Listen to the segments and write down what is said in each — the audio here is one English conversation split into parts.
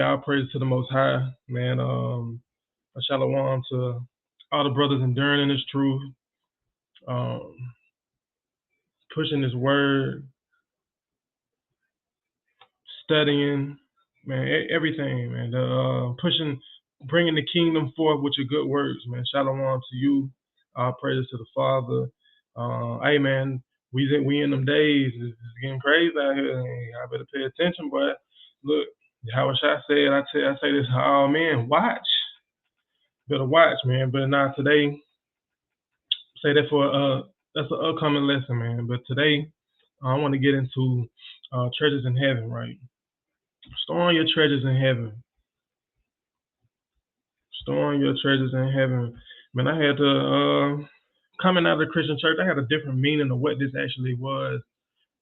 All praise to the Most High, man. Shalom to all the brothers enduring in this truth, um, pushing this word, studying, man, everything, man. Pushing, bringing the kingdom forth with your good words, man. Shalom to you. All praises to the Father. Hey, man, we in them days. It's getting crazy out here. I better pay attention, but look, how I said, I say this to all men: watch, better watch, man. But not today. Say that for that's an upcoming lesson, man. But today I want to get into treasures in heaven, right? Storing your treasures in heaven. Storing your treasures in heaven. Man, I had to coming out of the Christian church, I had a different meaning of what this actually was.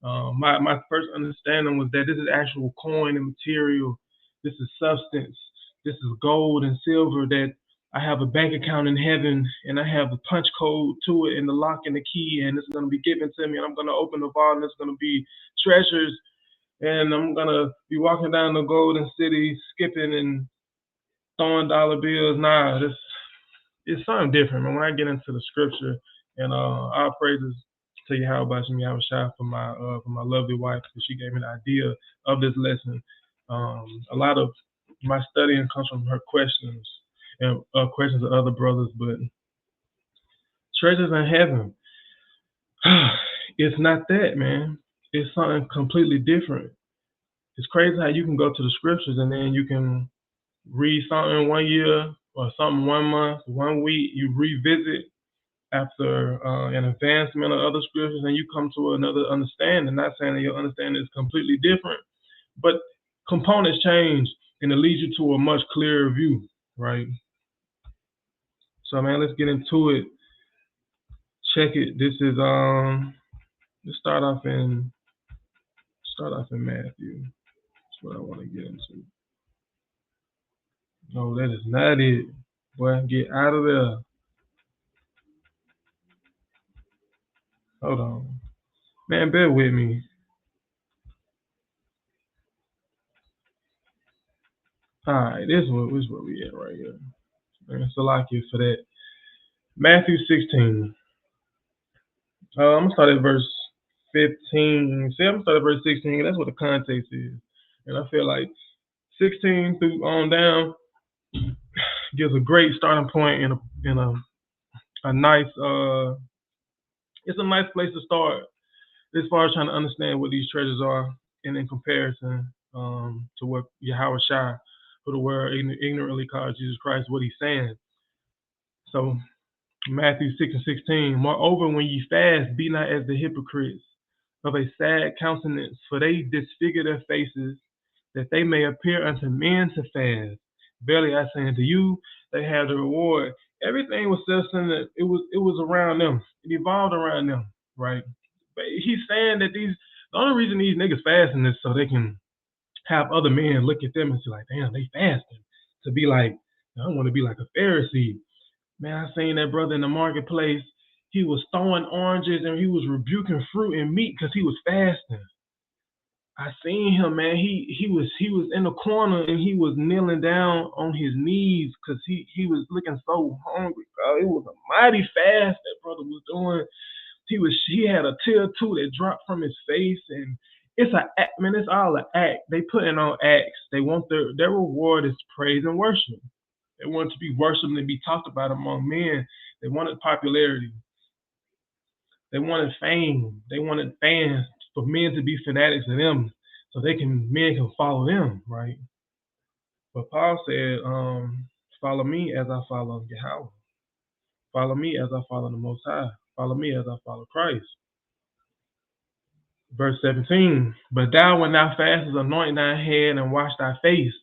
My first understanding was that this is actual coin and material. This is substance. This is gold and silver that I have a bank account in heaven and I have the punch code to it and the lock and the key, and it's going to be given to me, and I'm going to open the vault and it's going to be treasures, and I'm going to be walking down the golden city skipping and throwing dollar bills. Nah, this it's something different, man. When I get into the scripture, and our praises to Yahweh Bashim Yahweh Shai for my lovely wife, because she gave me the idea of this lesson. A lot of my studying comes from her questions and questions of other brothers, but treasures in heaven, it's not that, man. It's something completely different. It's crazy how you can go to the scriptures and then you can read something 1 year or something 1 month, 1 week, you revisit after an advancement of other scriptures, and you come to another understanding. Not saying that your understanding is completely different, but components change, and it leads you to a much clearer view, right? So, man, let's get into it. Check it. This is let's start off in Matthew. That's what I want to get into. No, that is not it. Boy, get out of there. Hold on. Man, bear with me. All right, this is where we at right here. Man, so like you for that. Matthew 16. I'm gonna start at verse 15. See, I'm gonna start at verse 16. That's what the context is, and I feel like 16 through on down gives a great starting point and a nice it's a nice place to start as far as trying to understand what these treasures are, and in comparison to what Yahweh Shai, who the world ignorantly calls Jesus Christ, what he's saying. So Matthew 6 and 16. Moreover, when ye fast, be not as the hypocrites of a sad countenance, for they disfigure their faces, that they may appear unto men to fast. Verily I say unto you, they have the reward. Everything was self-centered. It was around them. It evolved around them, right? But he's saying that the only reason these niggas fasting is so they can have other men look at them and say like, damn, they fasting. To be like, I want to be like a Pharisee. Man, I seen that brother in the marketplace. He was throwing oranges and he was rebuking fruit and meat because he was fasting. I seen him, man. He was in the corner and he was kneeling down on his knees because he was looking so hungry. Bro. It was a mighty fast that brother was doing. He had a tear too that dropped from his face, and it's a act, man. It's all an act. They putting on acts. They want their reward is praise and worship. They want to be worshipped and be talked about among men. They wanted popularity. They wanted fame. They wanted fans for men to be fanatics of them, so men can follow them, right? But Paul said, "Follow me as I follow Yahweh. Follow me as I follow the Most High. Follow me as I follow Christ." Verse 17. But thou, when thou fastest, anoint thy head and wash thy face,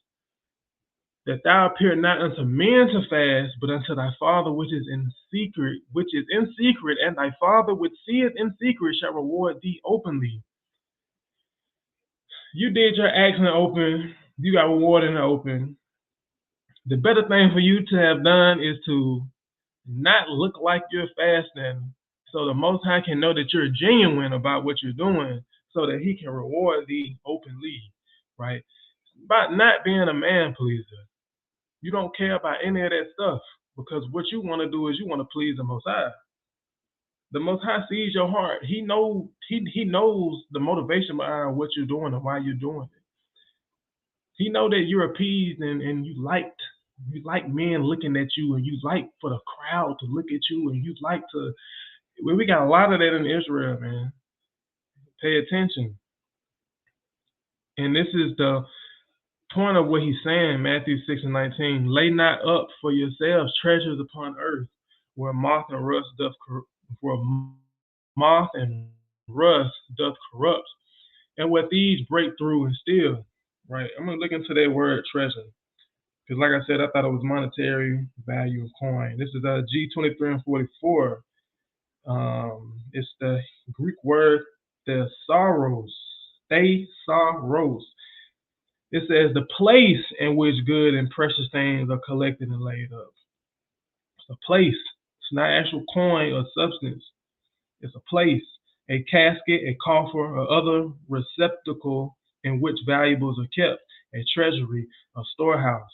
that thou appear not unto men to fast, but unto thy Father which is in secret, and thy Father which seeth in secret shall reward thee openly. You did your acts in the open, you got rewarded in the open. The better thing for you to have done is to not look like you're fasting, so the Most High can know that you're genuine about what you're doing, so that He can reward thee openly, right? about not being a man pleaser. You don't care about any of that stuff because what you want to do is you want to please the Most High. The Most High sees your heart. He knows the motivation behind what you're doing and why you're doing it. He know that you're appeased and you like men looking at you, and you like for the crowd to look at you, and you like to. Well, we got a lot of that in Israel, man. Pay attention. And this is the point of what he's saying, Matthew 6:19. Lay not up for yourselves treasures upon earth, where moth and rust doth corrupt, and where thieves break through and steal. Right. I'm gonna look into that word treasure. Because like I said, I thought it was monetary value of coin. This is G23 and 44. It's the Greek word thesaurus. Thesaurus. It says the place in which good and precious things are collected and laid up. It's a place. It's not actual coin or substance. It's a place, a casket, a coffer, or other receptacle in which valuables are kept, a treasury, a storehouse.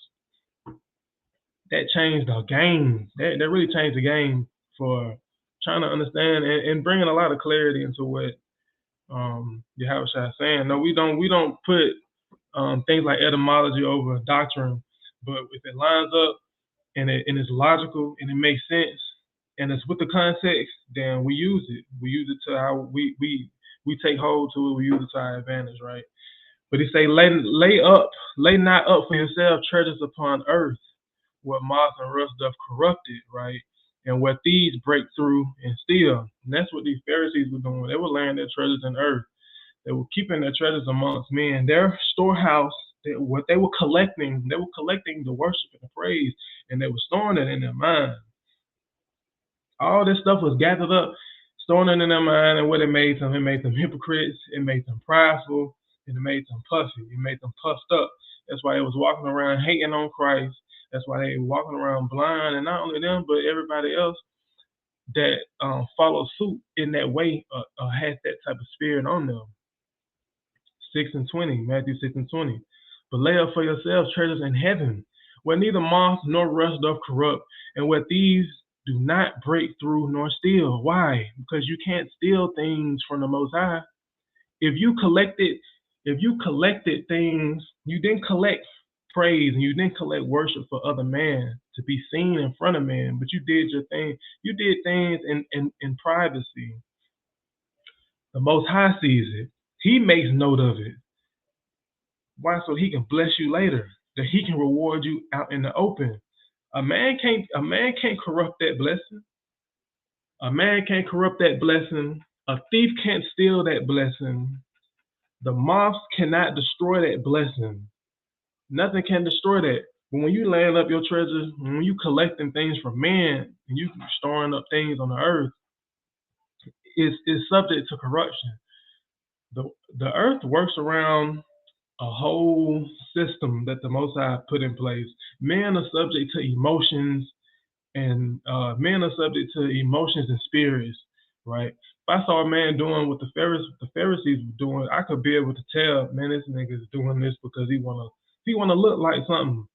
That changed the game. That really changed the game for trying to understand and bringing a lot of clarity into what Yahushua is saying. No, we don't put things like etymology over doctrine, but if it lines up and it's logical and it makes sense and it's with the context, then we use it. We use it to how we take hold to it. We use it to our advantage, right? But he say, lay not up for yourself treasures upon earth, where moth and rust doth corrupt it, right? And where thieves break through and steal. And that's what these Pharisees were doing. They were laying their treasures in earth. They were keeping their treasures amongst men. Their storehouse, what they were collecting the worship and the praise, and they were storing it in their mind. All this stuff was gathered up, storing it in their mind, and what it made them hypocrites, it made them prideful, and it made them puffy, it made them puffed up. That's why they was walking around hating on Christ. That's why they were walking around blind, and not only them, but everybody else that followed suit in that way had that type of spirit on them. 6:20, Matthew 6:20. But lay up for yourselves treasures in heaven, where neither moth nor rust doth corrupt, and where thieves do not break through nor steal. Why? Because you can't steal things from the Most High. If you collected things, you didn't collect praise and you didn't collect worship for other man to be seen in front of man, but you did your thing. You did things in privacy. The Most High sees it. He makes note of it. Why? So he can bless you later. That he can reward you out in the open. A man can't corrupt that blessing. A man can't corrupt that blessing. A thief can't steal that blessing. The moths cannot destroy that blessing. Nothing can destroy that. But when you laying up your treasures, when you collecting things from men, and you storing up things on the earth, it's subject to corruption. The earth works around a whole system that the Most High put in place. Men are subject to emotions, and spirits, right? If I saw a man doing what the Pharisees were doing, I could be able to tell, man, this nigga's doing this because he wanna look like something.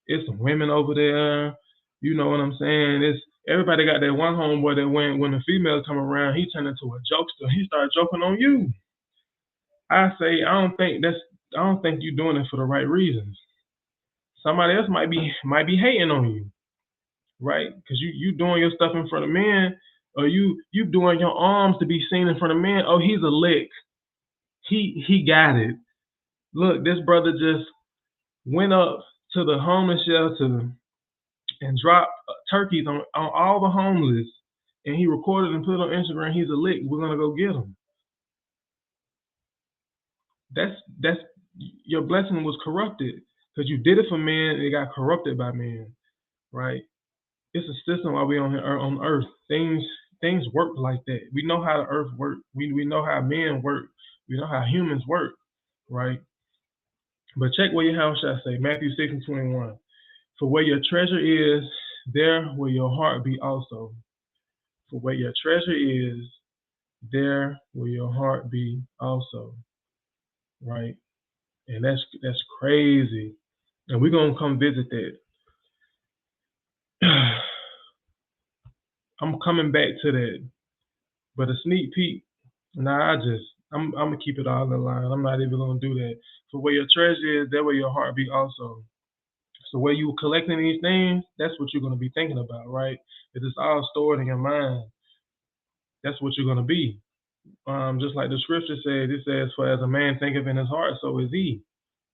It's some women over there, you know what I'm saying? It's everybody got that one homeboy that when the females come around, he turned into a jokester. He started joking on you. I say, I don't think you're doing it for the right reasons. Somebody else might be hating on you, right? Because you doing your stuff in front of men, or you doing your arms to be seen in front of men. Oh, he's a lick. He got it. Look, this brother just went up to the homeless shelter and dropped turkeys on all the homeless, and he recorded and put it on Instagram. He's a lick. We're gonna go get him. That's your blessing was corrupted because you did it for men. It got corrupted by men, right? It's a system while we on earth. Things work like that. We know how the earth works. We know how men work. We know how humans work, right? But check what your house shall say. Matthew 6:21. For where your treasure is, there will your heart be also. For where your treasure is, there will your heart be also. Right? And that's crazy. And we're gonna come visit that. I'm coming back to that. But a sneak peek, nah, I'm gonna keep it all in line. I'm not even gonna do that. So where your treasure is, there where your heart be also. So where you collecting these things, that's what you're gonna be thinking about, right? If it's all stored in your mind, that's what you're gonna be. Just like the scripture says, it says, "For as a man thinketh in his heart, so is he."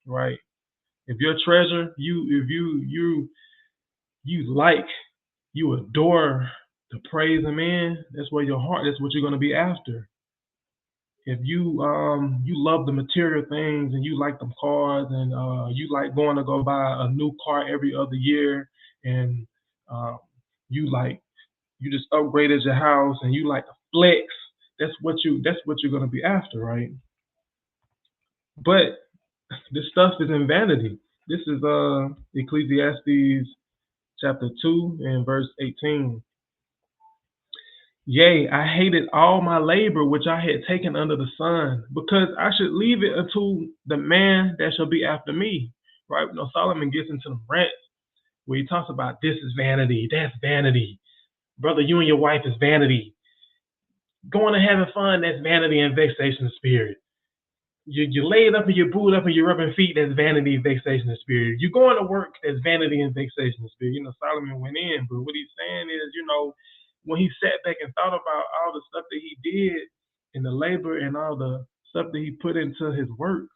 Right? If your treasure, you like, you adore the praise of men, that's where your heart. That's what you're gonna be after. If you love the material things and you like them cars and you like going to go buy a new car every other year and uh, you like you just upgraded your house and you like to flex, that's what you're gonna be after, right? But this stuff is in vanity. This is Ecclesiastes chapter 2 and verse 18. Yea, I hated all my labor which I had taken under the sun, because I should leave it unto the man that shall be after me. Right? You know, Solomon gets into the rant where he talks about this is vanity, that's vanity. Brother, you and your wife is vanity. Going and having fun, that's vanity and vexation of spirit. You laid up and you're booed up and you're rubbing feet, that's vanity and vexation of spirit. You're going to work, that's vanity and vexation of spirit. You know, Solomon went in, but what he's saying is, when he sat back and thought about all the stuff that he did and the labor and all the stuff that he put into his work,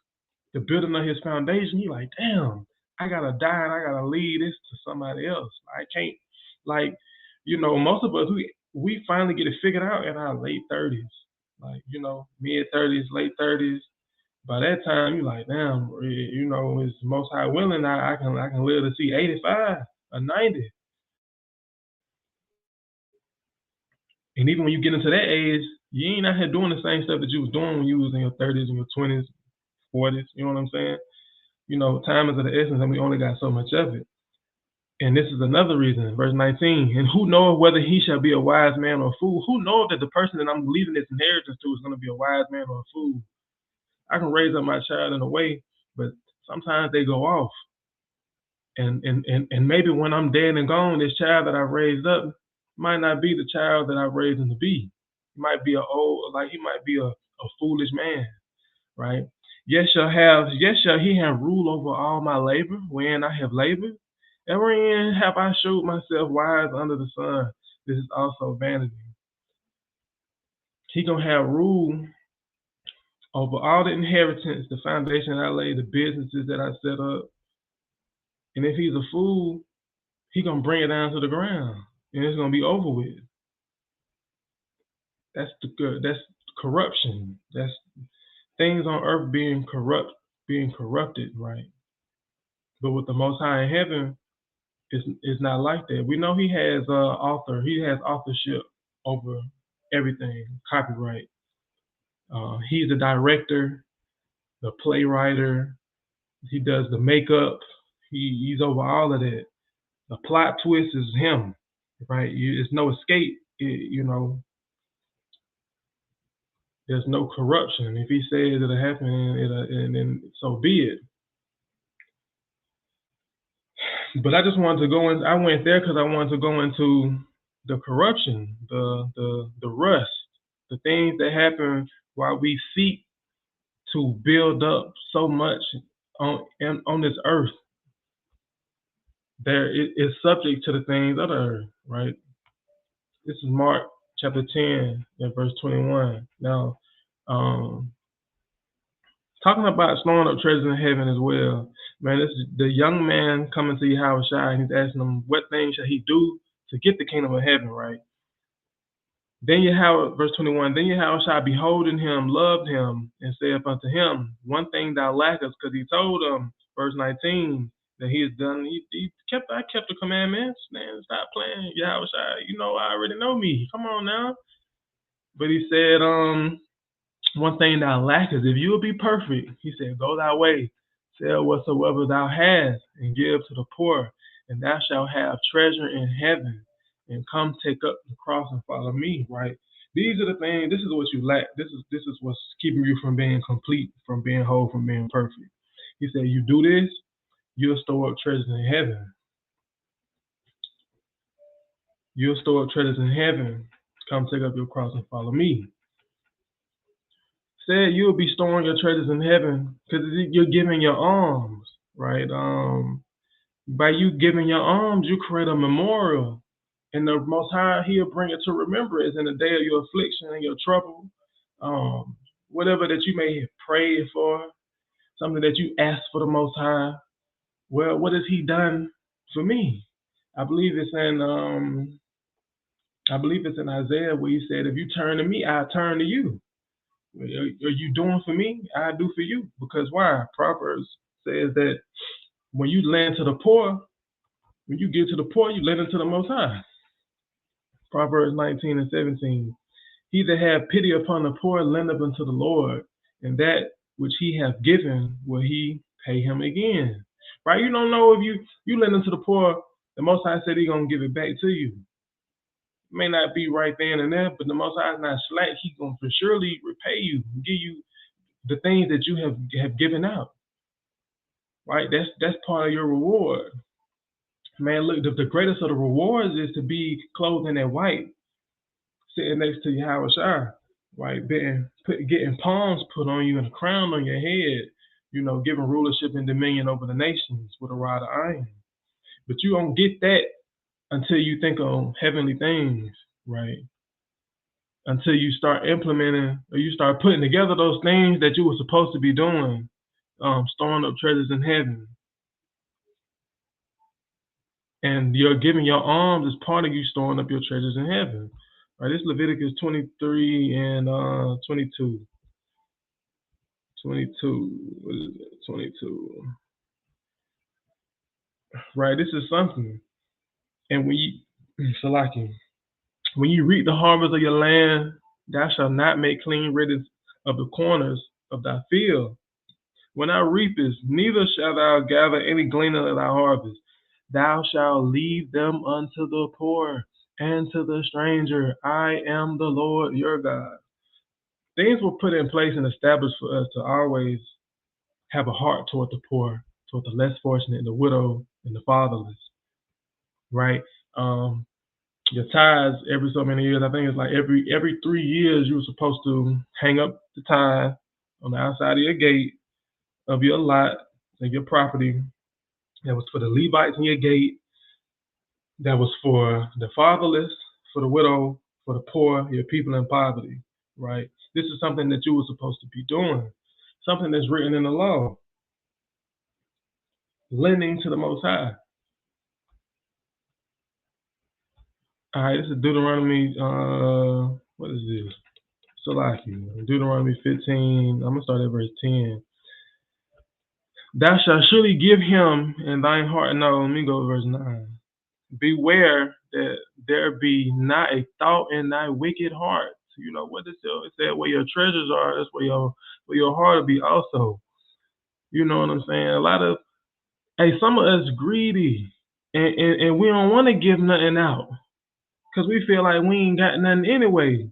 the building of his foundation, he like, damn, I gotta die and I gotta leave this to somebody else. I can't, like, most of us, we finally get it figured out in our late 30s, like, mid 30s, late 30s. By that time, you're like, damn, it's most high willing. I can live to see 85 or 90. And even when you get into that age, you ain't out here doing the same stuff that you was doing when you was in your 30s and your 20s, 40s. You know what I'm saying? Time is of the essence, and we only got so much of it. And this is another reason, verse 19. And who knoweth whether he shall be a wise man or a fool? Who knoweth that the person that I'm leaving this inheritance to is going to be a wise man or a fool? I can raise up my child in a way, but sometimes they go off. And maybe when I'm dead and gone, this child that I raised up might not be the child that I raised him to be. He might be he might be a foolish man, right? Yes shall he have rule over all my labor, wherein I have labored, and wherein have I showed myself wise under the sun. This is also vanity. He gonna have rule over all the inheritance, the foundation I laid, the businesses that I set up. And if he's a fool, he gonna bring it down to the ground, and it's gonna be over with. That's corruption. That's things on earth being corrupted, right? But with the Most High in heaven, it's not like that. We know He has He has authorship over everything, copyright. He's the director, the playwright. He does the makeup. He's over all of that. The plot twist is him, right? There's no escape. There's no corruption. If he says it'll happen, and then so be it. But I just wanted to go in. I went there because I wanted to go into the corruption, the rust, the things that happen while we seek to build up so much on this earth. There it is subject to the things of the earth, right? This is Mark chapter 10 and verse 21. Now, talking about storing up treasures in heaven as well, man. This is the young man coming to Yahushua, and he's asking him, what things shall he do to get the kingdom of heaven, right? Then verse 21, then Yahushua beholding him, loved him, and saith unto him, one thing thou lackest, because he told him, verse 19, that he has done, I kept the commandments, man, stop playing, Yahushua, I already know me, come on now. But he said, one thing thou lackest, if you will be perfect, he said, go thy way, sell whatsoever thou hast, and give to the poor, and thou shalt have treasure in heaven. And come take up the cross and follow me, right? These are the things, this is what you lack. This is what's keeping you from being complete, from being whole, from being perfect. He said, you do this, you'll store up treasures in heaven. You'll store up treasures in heaven. Come take up your cross and follow me. Said you'll be storing your treasures in heaven because you're giving your alms, right? By you giving your alms, you create a memorial. And the Most High, He'll bring it to remembrance in the day of your affliction and your trouble. Whatever that you may have prayed for, something that you asked for the Most High. Well, what has He done for me? I believe it's in Isaiah where He said, "If you turn to me, I turn to you." Are you doing for me? I do for you. Because why? Proverbs says that when you lend to the poor, when you give to the poor, you lend unto the Most High. Proverbs 19:17. He that hath pity upon the poor lendeth unto the Lord, and that which he hath given will he pay him again. Right? You don't know if you lend unto the poor, the Most High said He's gonna give it back to you. It may not be right then and there, but the Most High is not slack. He's gonna for surely repay you, give you the things that you have given out. Right? That's part of your reward. Man, look, the greatest of the rewards is to be clothed in that white, sitting next to Yahweh Shai, right? Getting palms put on you and a crown on your head, giving rulership and dominion over the nations with a rod of iron. But you don't get that until you think on heavenly things, right? Until you start implementing or you start putting together those things that you were supposed to be doing, storing up treasures in heaven. And you're giving your alms as part of you storing up your treasures in heaven. Right, this is Leviticus 23 and 22. 22. What is it? 22. Right, this is something. And when you reap the harvest of your land, thou shalt not make clean riddance of the corners of thy field. When thou reapest, neither shalt thou gather any gleaning of thy harvest. Thou shalt leave them unto the poor and to the stranger. I am the Lord your God. Things were put in place and established for us to always have a heart toward the poor, toward the less fortunate, the widow, and the fatherless, right? Your tithes every so many years, I think it's like every 3 years, you were supposed to hang up the tithe on the outside of your gate of your lot and your property. That was for the Levites in your gate. That was for the fatherless, for the widow, for the poor, your people in poverty, right? This is something that you were supposed to be doing, something that's written in the law. Lending to the Most High. All right, this is Deuteronomy. What is this? Salaki. Deuteronomy 15. I'm gonna start at verse 10. Thou shalt surely give him in thine heart. No, let me go to verse 9. Beware that there be not a thought in thy wicked heart. You know what it said? Where your treasures are, that's where your heart will be also. You know what I'm saying? Some of us greedy, and we don't want to give nothing out. Because we feel like we ain't got nothing anyway.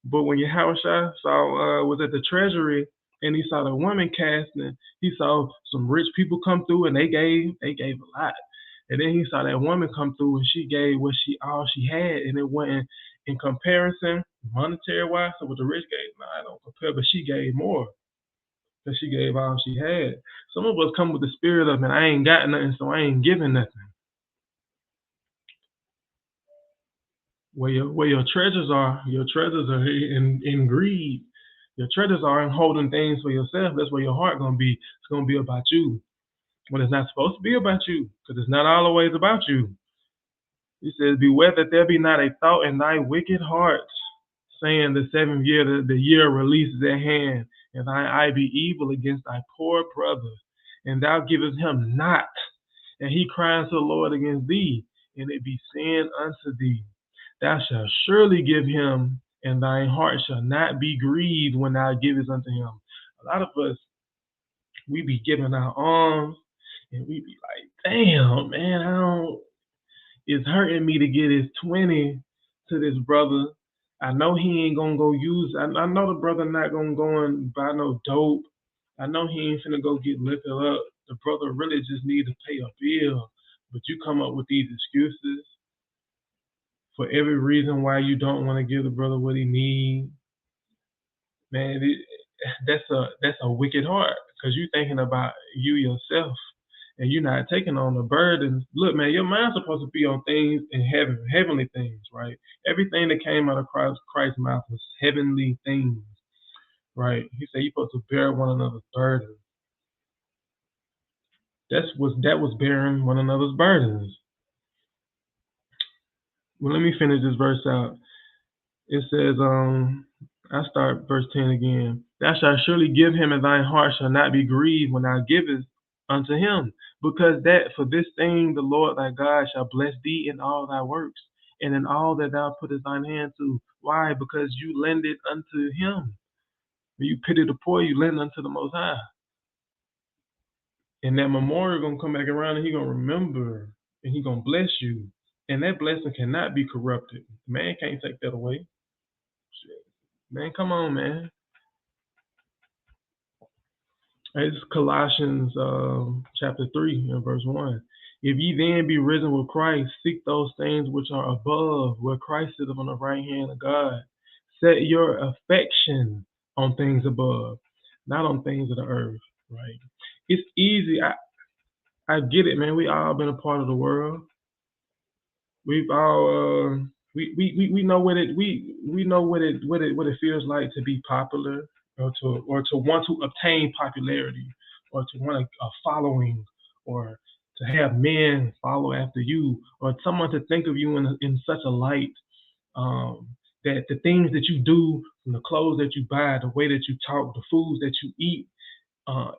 But when Yahweh was at the treasury and he saw the woman casting, he saw some rich people come through and they gave a lot. And then he saw that woman come through and she gave all she had, and it went in comparison, monetary wise, so what the rich gave. No, I don't compare, but she gave more. Because she gave all she had. Some of us come with the spirit of, man, I ain't got nothing, so I ain't giving nothing. Where your treasures are in greed. Your treasures are in holding things for yourself. That's where your heart gonna be. It's gonna be about you. When it's not supposed to be about you, because it's not always about you. He says, beware that there be not a thought in thy wicked heart, saying the 7th year, the year of release is at hand, and thine eye be evil against thy poor brother, and thou givest him not, and he cries to the Lord against thee, and it be sin unto thee. Thou shalt surely give him, and thine heart shall not be grieved when thou givest unto him. A lot of us, we be giving our alms, and we be like, damn, man, it's hurting me to get his 20 to this brother. I know he ain't gonna go use. I know the brother not gonna go and buy no dope. I know he ain't finna go get liquor up. The brother really just need to pay a bill, but you come up with these excuses for every reason why you don't want to give the brother what he needs. Man, that's a wicked heart because you thinking about you yourself and you're not taking on the burdens. Look, man, your mind's supposed to be on things in heaven, heavenly things, right? Everything that came out of Christ's mouth was heavenly things, right? He said you're supposed to bear one another's burdens. That was bearing one another's burdens. Well, let me finish this verse out. It says, I start verse 10 again. Thou shalt surely give him, and thine heart shall not be grieved when thou givest unto him, because that for this thing the Lord thy God shall bless thee in all thy works, and in all that thou puttest thine hand to. Why? Because you lend it unto him. When you pity the poor, you lend unto the Most High. And that memorial gonna come back around, and he gonna remember, and he gonna bless you. And that blessing cannot be corrupted. Man can't take that away. Man, come on, man. It's Colossians chapter 3 and verse 1. If ye then be risen with Christ, seek those things which are above, where Christ sitteth on the right hand of God. Set your affection on things above, not on things of the earth, right? It's easy. I get it, man. We all been a part of the world. We've all we know we know what it feels like to be popular or to want to obtain popularity or to want a following or to have men follow after you or someone to think of you in such a light that the things that you do, from the clothes that you buy, the way that you talk, the foods that you eat,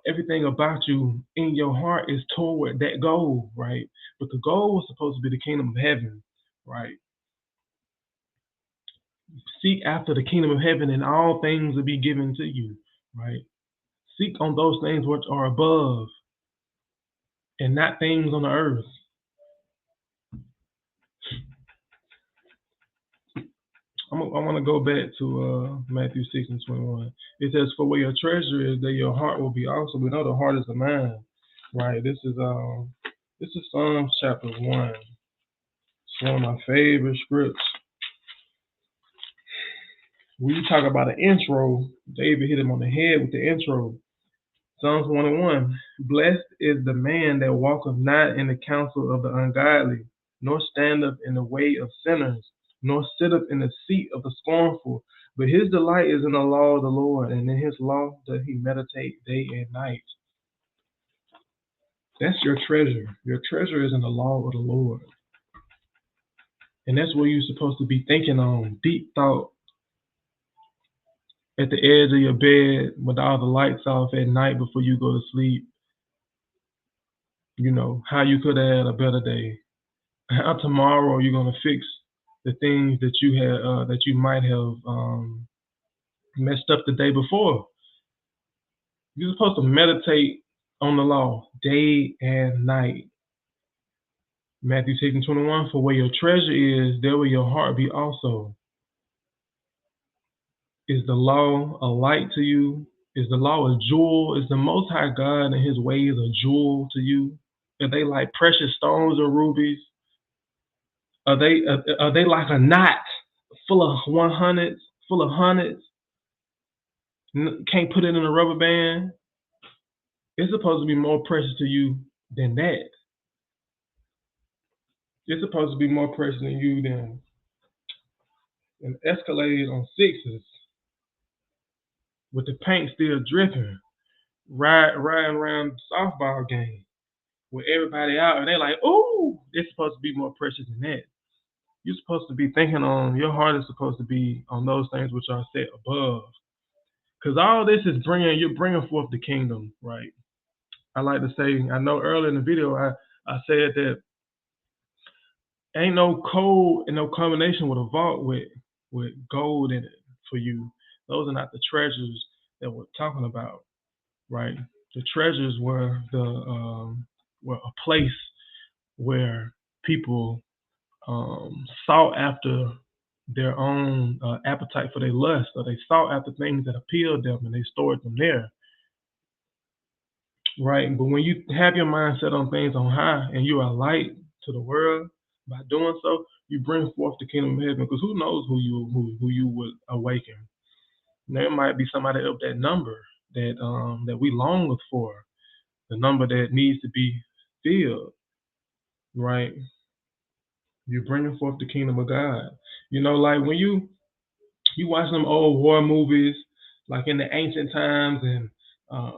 everything about you in your heart is toward that goal, right? But the goal was supposed to be the kingdom of heaven, right? Seek after the kingdom of heaven, and all things will be given to you, right? Seek on those things which are above, and not things on the earth. I want to go back to Matthew 6 and 21. It says, "For where your treasure is, there your heart will be also." We know the heart is the mind, right? This is Psalms chapter 1. It's one of my favorite scripts. When you talk about an intro, David hit him on the head with the intro. Psalms 1:1. Blessed is the man that walketh not in the counsel of the ungodly, nor standeth in the way of sinners, nor sitteth in the seat of the scornful. But his delight is in the law of the Lord, and in his law doth he meditate day and night. That's your treasure. Your treasure is in the law of the Lord. And that's what you're supposed to be thinking on, deep thought, at the edge of your bed with all the lights off at night before you go to sleep. You know, how you could have had a better day. How tomorrow you're gonna fix the things that you had that you might have messed up the day before. You're supposed to meditate on the law day and night. Matthew 6 and 21, for where your treasure is, there will your heart be also. Is the law a light to you? Is the law a jewel? Is the Most High God and his ways a jewel to you? Are they like precious stones or rubies? Are they like a knot full of 100s, full of hundreds? Can't put it in a rubber band. It's supposed to be more precious to you than that. It's supposed to be more precious than you than an Escalade on sixes with the paint still dripping, riding around the softball game with everybody out, and they're like, "Ooh!" It's supposed to be more precious than that. You're supposed to be thinking on your heart is supposed to be on those things which are set above, because all this is you're bringing forth the kingdom, right? I like to say, I know earlier in the video I said that ain't no code and no combination with a vault with gold in it for you. Those are not the treasures that we're talking about, right? The treasures were were a place where people sought after their own appetite for their lust, or they sought after things that appealed them, and they stored them there. right? But when you have your mind set on things on high and you are light to the world, by doing so, you bring forth the kingdom of heaven. Because who knows who you would awaken? There might be somebody up that number that we long for, the number that needs to be filled, right? You're bringing forth the kingdom of God. Like when you watch them old war movies, like in the ancient times, and uh,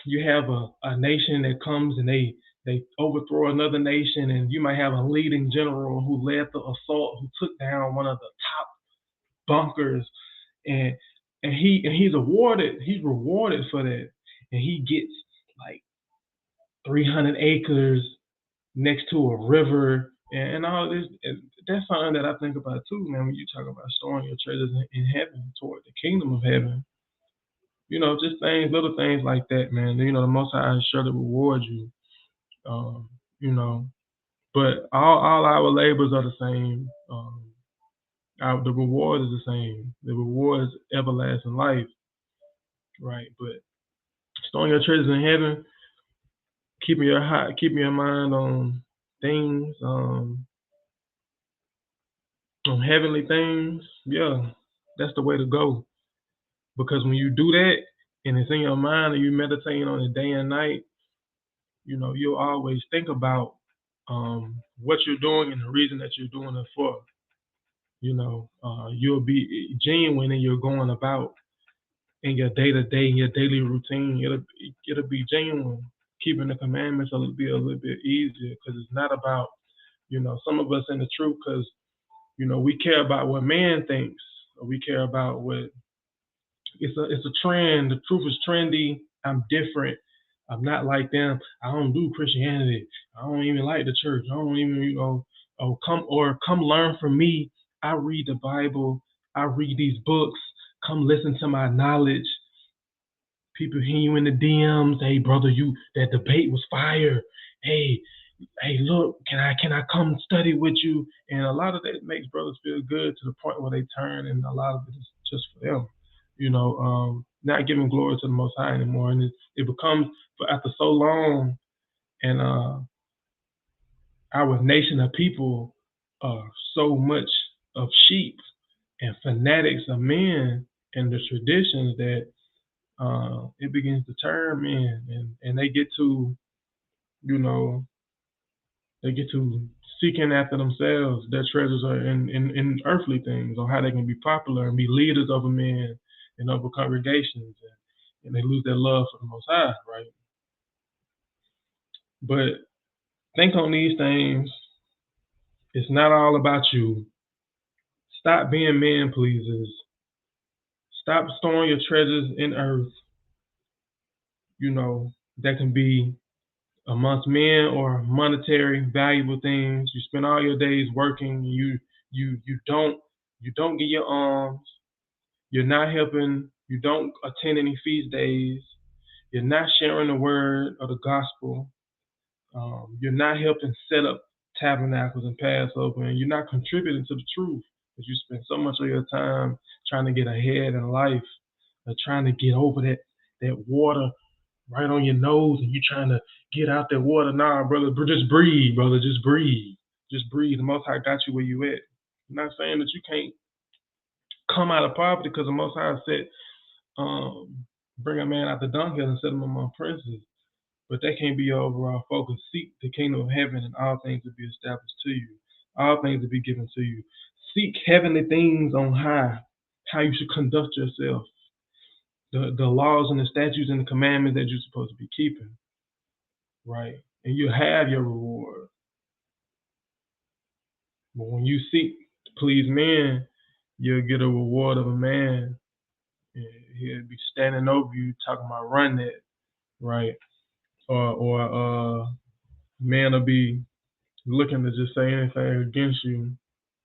you have a nation that comes and they overthrow another nation, and you might have a leading general who led the assault, who took down one of the top bunkers, and he's rewarded for that, and he gets like 300 acres next to a river and all this. And that's something that I think about too, man. When you talk about storing your treasures in heaven toward the kingdom of heaven, just things, little things like that, man. The Most High surely reward you. Um, you know, but all our labors are the same. The reward is the same. The reward is everlasting life, right? But storing your treasures in heaven, keeping your mind on things, on heavenly things. Yeah, that's the way to go. Because when you do that and it's in your mind and you meditating on it day and night, you'll always think about what you're doing and the reason that you're doing it for. You'll be genuine in your going about in your day to day, in your daily routine. It'll be genuine. Keeping the commandments will be a little bit easier because it's not about, some of us in the truth because, we care about what man thinks, or we care about what it's a trend. The truth is trendy. I'm different. I'm not like them. I don't do Christianity. I don't even like the church. I don't even, come learn from me. I read the Bible. I read these books. Come listen to my knowledge. People hear you in the DMs. Hey, brother, that debate was fire. Hey, look, can I come study with you? And a lot of that makes brothers feel good to the point where they turn, and a lot of it is just for them. Not giving glory to the Most High anymore, and it becomes after so long, and our nation of people are so much of sheep and fanatics of men and the traditions that it begins to turn men, and they get to, seeking after themselves. Their treasures are in earthly things, on how they can be popular and be leaders over men and over congregations, and they lose their love for the Most High, right? But think on these things. It's not all about you. Stop being man pleasers. Stop storing your treasures in earth, that can be amongst men or monetary valuable things. You spend all your days working. You don't get your alms. You're not helping. You don't attend any feast days. You're not sharing the word of the gospel. You're not helping set up tabernacles and Passover, and you're not contributing to the truth because you spend so much of your time trying to get ahead in life, or trying to get over that water right on your nose, and you're trying to get out that water. Nah, brother, just breathe, brother. Just breathe. Just breathe. The Most High got you where you at. I'm not saying that you can't come out of poverty because the Most High said, bring a man out the dunghill and set him among princes. But that can't be your overall focus. Seek the kingdom of heaven, and all things will be established to you. All things will be given to you. Seek heavenly things on high, how you should conduct yourself, the laws and the statutes and the commandments that you're supposed to be keeping, right? And you have your reward. But when you seek to please men, you'll get a reward of a man. And he'll be standing over you talking about run that, right? Or man will be looking to just say anything against you,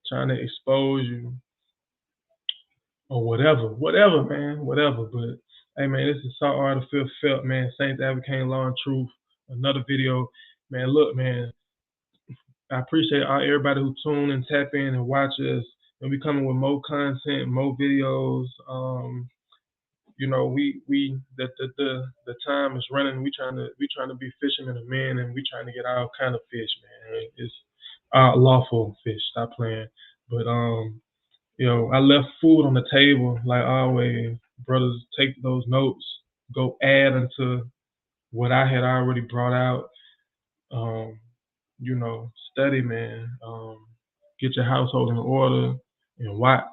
trying to expose you, or whatever, man, whatever. But hey, man, this is Salt Art of Fifth Felt, man. Saints Advocating Law and Truth. Another video, man. Look, man, I appreciate everybody who tune and tap in and watch us. And we coming with more content, more videos. you know, the time is running. We trying to be fishermen of men, and we trying to get all kind of fish, man. It's lawful fish. Stop playing. But I left food on the table like always. Brothers, take those notes, go add into what I had already brought out. Um, study, man. Get your household in order and watch.